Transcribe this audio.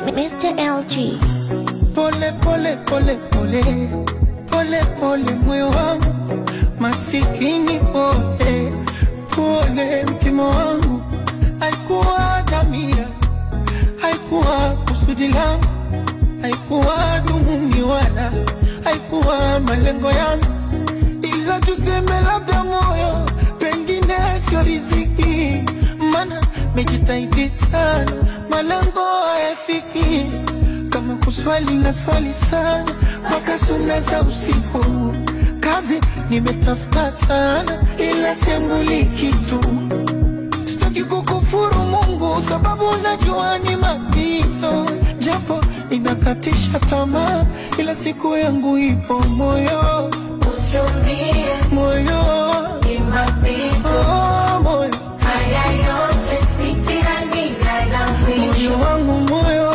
Mr. LG. Pole pole pole pole, pole pole moyo wangu, masikini pole pole mtima wangu. Haikuwa dhamira, haikuwa kusudi langu, haikuwa dhumuni wala haikuwa malengo yangu, ila tuseme labda moyo pengine sio riziki, maana mejitahidi sana malengo hayafiki. Kama kuswali na swali sana mpaka suna za usiku, kazi nimetafuta sana ila siambuli kitu. Sitaki kukufuru Mungu sababu najua ni mapito, japo inakatisha tamaa ila siku yangu ipo. Moyo usiumie, moyo